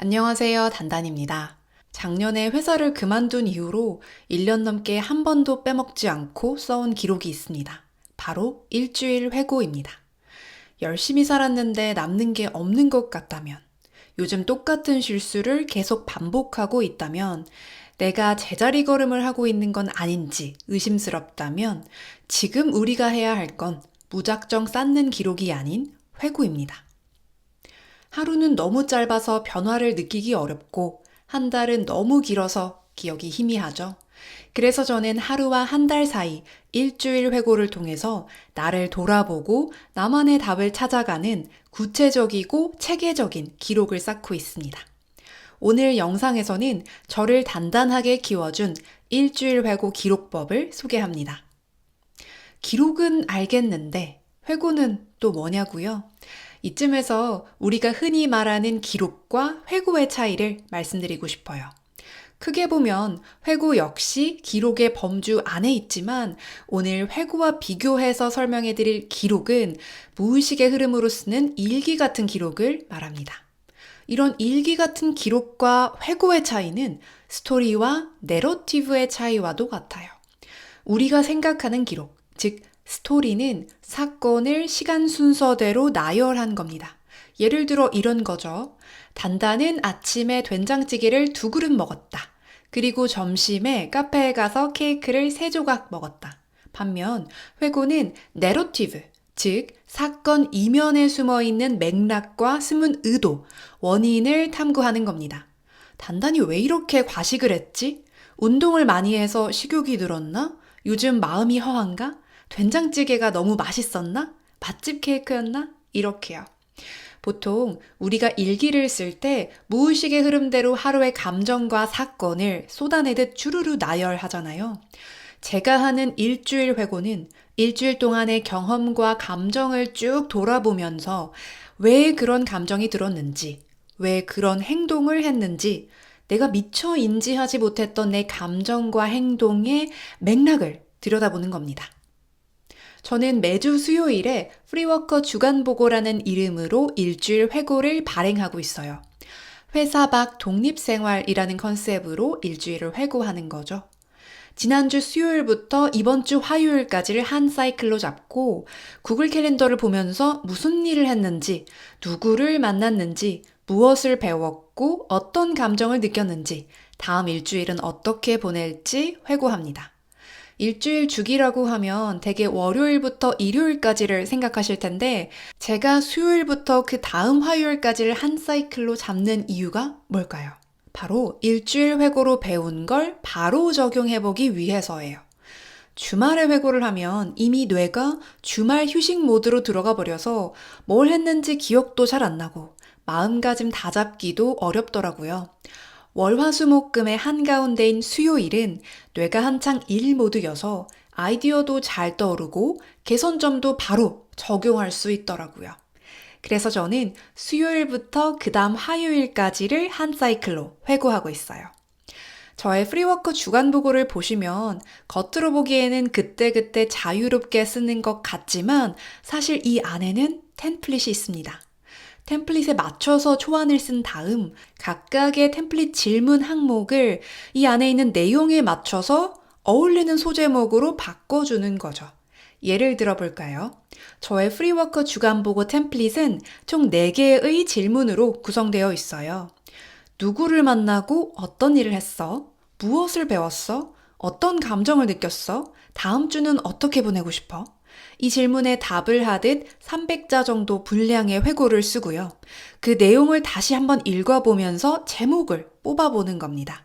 안녕하세요. 단단입니다. 작년에 회사를 그만둔 이후로 1년 넘게 한 번도 빼먹지 않고 써온 기록이 있습니다. 바로 일주일 회고입니다. 열심히 살았는데 남는 게 없는 것 같다면, 요즘 똑같은 실수를 계속 반복하고 있다면, 내가 제자리 걸음을 하고 있는 건 아닌지 의심스럽다면, 지금 우리가 해야 할 건 무작정 쌓는 기록이 아닌 회고입니다. 하루는 너무 짧아서 변화를 느끼기 어렵고 한 달은 너무 길어서 기억이 희미하죠. 그래서 저는 하루와 한 달 사이 일주일 회고를 통해서 나를 돌아보고 나만의 답을 찾아가는 구체적이고 체계적인 기록을 쌓고 있습니다. 오늘 영상에서는 저를 단단하게 키워준 일주일 회고 기록법을 소개합니다. 기록은 알겠는데 회고는 또 뭐냐고요? 이쯤에서 우리가 흔히 말하는 기록과 회고의 차이를 말씀드리고 싶어요. 크게 보면 회고 역시 기록의 범주 안에 있지만 오늘 회고와 비교해서 설명해 드릴 기록은 무의식의 흐름으로 쓰는 일기 같은 기록을 말합니다. 이런 일기 같은 기록과 회고의 차이는 스토리와 내러티브의 차이와도 같아요. 우리가 생각하는 기록, 즉 스토리는 사건을 시간 순서대로 나열한 겁니다. 예를 들어 이런 거죠. 단단은 아침에 된장찌개를 2그릇 먹었다. 그리고 점심에 카페에 가서 케이크를 3조각 먹었다. 반면 회고는 내러티브, 즉 사건 이면에 숨어있는 맥락과 숨은 의도, 원인을 탐구하는 겁니다. 단단히 왜 이렇게 과식을 했지? 운동을 많이 해서 식욕이 늘었나? 요즘 마음이 허한가? 된장찌개가 너무 맛있었나? 맛집 케이크였나? 이렇게요. 보통 우리가 일기를 쓸 때 무의식의 흐름대로 하루의 감정과 사건을 쏟아내듯 주르르 나열하잖아요. 제가 하는 일주일 회고는 일주일 동안의 경험과 감정을 쭉 돌아보면서 왜 그런 감정이 들었는지, 왜 그런 행동을 했는지, 내가 미처 인지하지 못했던 내 감정과 행동의 맥락을 들여다보는 겁니다. 저는 매주 수요일에 프리워커 주간보고라는 이름으로 일주일 회고를 발행하고 있어요. 회사 밖 독립생활이라는 컨셉으로 일주일을 회고하는 거죠. 지난주 수요일부터 이번 주 화요일까지를 한 사이클로 잡고 구글 캘린더를 보면서 무슨 일을 했는지, 누구를 만났는지, 무엇을 배웠고 어떤 감정을 느꼈는지, 다음 일주일은 어떻게 보낼지 회고합니다. 일주일 주기라고 하면 대개 월요일부터 일요일까지를 생각하실 텐데 제가 수요일부터 그 다음 화요일까지를 한 사이클로 잡는 이유가 뭘까요? 바로 일주일 회고로 배운 걸 바로 적용해보기 위해서예요. 주말에 회고를 하면 이미 뇌가 주말 휴식 모드로 들어가 버려서 뭘 했는지 기억도 잘 안 나고 마음가짐 다잡기도 어렵더라고요. 월화수목금의 한가운데인 수요일은 뇌가 한창 일 모드여서 아이디어도 잘 떠오르고 개선점도 바로 적용할 수 있더라고요. 그래서 저는 수요일부터 그 다음 화요일까지를 한 사이클로 회고하고 있어요. 저의 프리워커 주간보고를 보시면 겉으로 보기에는 그때그때 자유롭게 쓰는 것 같지만 사실 이 안에는 템플릿이 있습니다. 템플릿에 맞춰서 초안을 쓴 다음 각각의 템플릿 질문 항목을 이 안에 있는 내용에 맞춰서 어울리는 소제목으로 바꿔주는 거죠. 예를 들어볼까요? 저의 프리워커 주간보고 템플릿은 총 4개의 질문으로 구성되어 있어요. 누구를 만나고 어떤 일을 했어? 무엇을 배웠어? 어떤 감정을 느꼈어? 다음 주는 어떻게 보내고 싶어? 이 질문에 답을 하듯 300자 정도 분량의 회고를 쓰고요. 그 내용을 다시 한번 읽어보면서 제목을 뽑아보는 겁니다.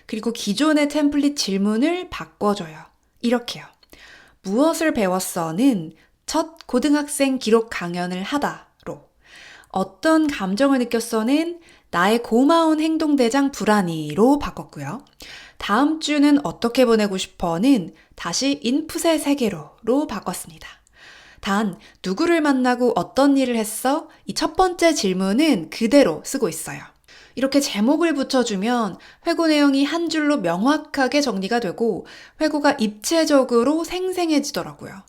그리고 기존의 템플릿 질문을 바꿔줘요. 이렇게요. 무엇을 배웠어는 첫 고등학생 기록 강연을 하다로 어떤 감정을 느꼈어는 나의 고마운 행동대장 불안이로 바꿨고요. 다음 주는 어떻게 보내고 싶어는 다시 인풋의 세계로로 바꿨습니다. 단, 누구를 만나고 어떤 일을 했어? 이 첫 번째 질문은 그대로 쓰고 있어요. 이렇게 제목을 붙여주면 회고 내용이 한 줄로 명확하게 정리가 되고 회고가 입체적으로 생생해지더라고요.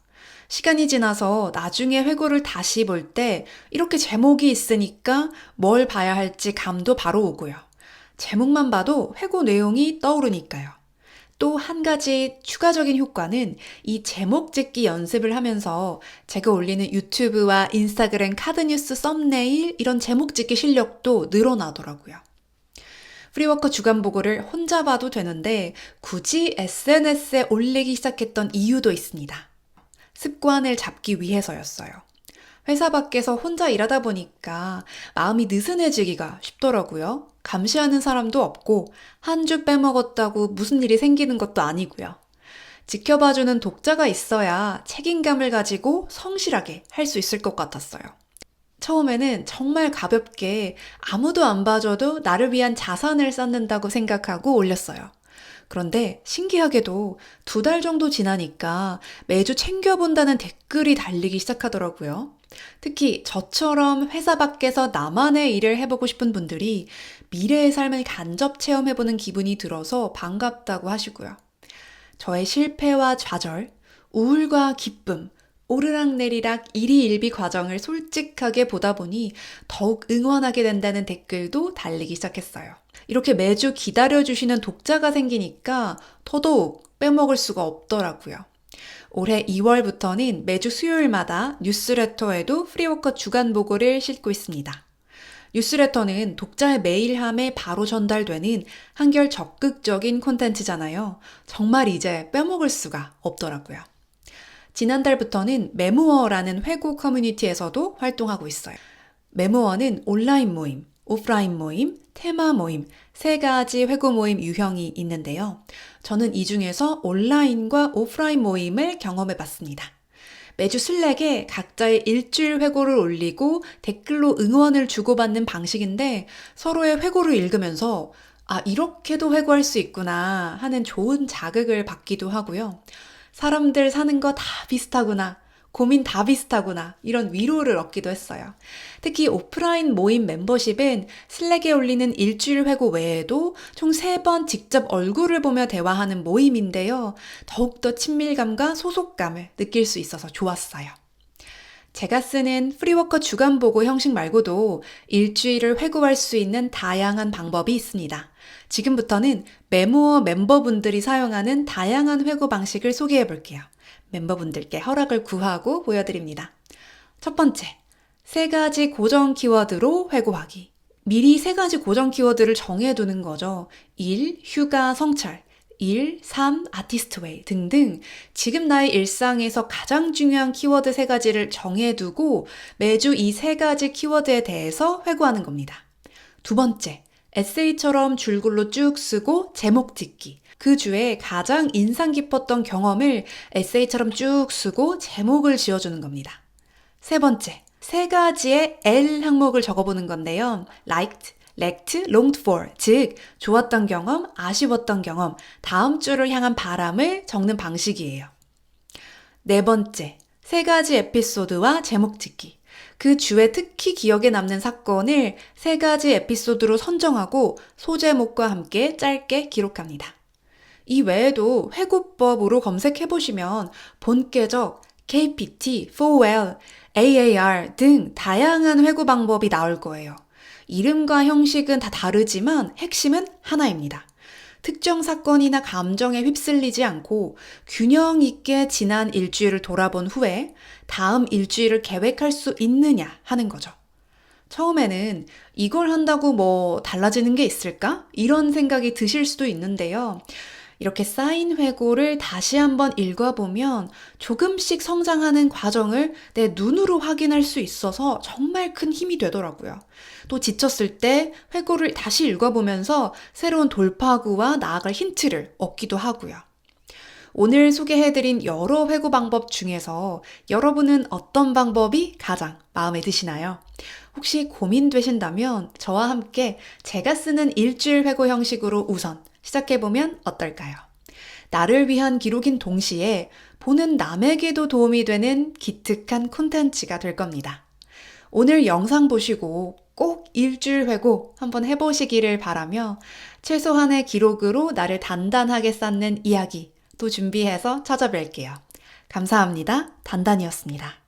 시간이 지나서 나중에 회고를 다시 볼 때 이렇게 제목이 있으니까 뭘 봐야 할지 감도 바로 오고요. 제목만 봐도 회고 내용이 떠오르니까요. 또 한 가지 추가적인 효과는 이 제목 짓기 연습을 하면서 제가 올리는 유튜브와 인스타그램 카드뉴스 썸네일 이런 제목 짓기 실력도 늘어나더라고요. 프리워커 주간 보고를 혼자 봐도 되는데 굳이 SNS에 올리기 시작했던 이유도 있습니다. 습관을 잡기 위해서였어요. 회사 밖에서 혼자 일하다 보니까 마음이 느슨해지기가 쉽더라고요. 감시하는 사람도 없고 한 주 빼먹었다고 무슨 일이 생기는 것도 아니고요. 지켜봐주는 독자가 있어야 책임감을 가지고 성실하게 할 수 있을 것 같았어요. 처음에는 정말 가볍게 아무도 안 봐줘도 나를 위한 자산을 쌓는다고 생각하고 올렸어요. 그런데 신기하게도 2달 정도 지나니까 매주 챙겨본다는 댓글이 달리기 시작하더라고요. 특히 저처럼 회사 밖에서 나만의 일을 해보고 싶은 분들이 미래의 삶을 간접 체험해보는 기분이 들어서 반갑다고 하시고요. 저의 실패와 좌절, 우울과 기쁨, 오르락내리락 일희일비 과정을 솔직하게 보다 보니 더욱 응원하게 된다는 댓글도 달리기 시작했어요. 이렇게 매주 기다려주시는 독자가 생기니까 더더욱 빼먹을 수가 없더라고요. 올해 2월부터는 매주 수요일마다 뉴스레터에도 프리워커 주간 보고를 싣고 있습니다. 뉴스레터는 독자의 메일함에 바로 전달되는 한결 적극적인 콘텐츠잖아요. 정말 이제 빼먹을 수가 없더라고요. 지난달부터는 메모어라는 회고 커뮤니티에서도 활동하고 있어요. 메모어는 온라인 모임, 오프라인 모임, 테마 모임, 3가지 회고 모임 유형이 있는데요. 저는 이 중에서 온라인과 오프라인 모임을 경험해 봤습니다. 매주 슬랙에 각자의 일주일 회고를 올리고 댓글로 응원을 주고받는 방식인데 서로의 회고를 읽으면서 이렇게도 회고할 수 있구나 하는 좋은 자극을 받기도 하고요. 사람들 사는 거 다 비슷하구나. 고민 다 비슷하구나. 이런 위로를 얻기도 했어요. 특히 오프라인 모임 멤버십은 슬랙에 올리는 일주일 회고 외에도 총 3번 직접 얼굴을 보며 대화하는 모임인데요. 더욱더 친밀감과 소속감을 느낄 수 있어서 좋았어요. 제가 쓰는 프리워커 주간 보고 형식 말고도 일주일을 회고할 수 있는 다양한 방법이 있습니다. 지금부터는 메모어 멤버분들이 사용하는 다양한 회고 방식을 소개해 볼게요. 멤버분들께 허락을 구하고 보여드립니다. 첫 번째, 3가지 고정 키워드로 회고하기. 미리 3가지 고정 키워드를 정해두는 거죠. 일, 휴가, 성찰, 일, 삶, 아티스트웨이 등등 지금 나의 일상에서 가장 중요한 키워드 3가지를 정해두고 매주 이 3가지 키워드에 대해서 회고하는 겁니다. 두 번째, 에세이처럼 줄글로 쭉 쓰고 제목 짓기. 그 주에 가장 인상 깊었던 경험을 에세이처럼 쭉 쓰고 제목을 지어주는 겁니다. 세 번째, 3가지의 L 항목을 적어보는 건데요. liked, lacked, longed for, 즉 좋았던 경험, 아쉬웠던 경험, 다음 주를 향한 바람을 적는 방식이에요. 네 번째, 3가지 에피소드와 제목 짓기. 그 주에 특히 기억에 남는 사건을 3가지 에피소드로 선정하고 소제목과 함께 짧게 기록합니다. 이 외에도 회고법으로 검색해보시면 본계적, KPT, 4L, AAR 등 다양한 회고 방법이 나올 거예요. 이름과 형식은 다 다르지만 핵심은 하나입니다. 특정 사건이나 감정에 휩쓸리지 않고 균형 있게 지난 일주일을 돌아본 후에 다음 일주일을 계획할 수 있느냐 하는 거죠. 처음에는 이걸 한다고 달라지는 게 있을까? 이런 생각이 드실 수도 있는데요. 이렇게 쌓인 회고를 다시 한번 읽어보면 조금씩 성장하는 과정을 내 눈으로 확인할 수 있어서 정말 큰 힘이 되더라고요. 또 지쳤을 때 회고를 다시 읽어보면서 새로운 돌파구와 나아갈 힌트를 얻기도 하고요. 오늘 소개해드린 여러 회고 방법 중에서 여러분은 어떤 방법이 가장 마음에 드시나요? 혹시 고민되신다면 저와 함께 제가 쓰는 일주일 회고 형식으로 우선 시작해보면 어떨까요? 나를 위한 기록인 동시에 보는 남에게도 도움이 되는 기특한 콘텐츠가 될 겁니다. 오늘 영상 보시고 꼭 일주일 회고 한번 해보시기를 바라며 최소한의 기록으로 나를 단단하게 쌓는 이야기 또 준비해서 찾아뵐게요. 감사합니다. 단단이었습니다.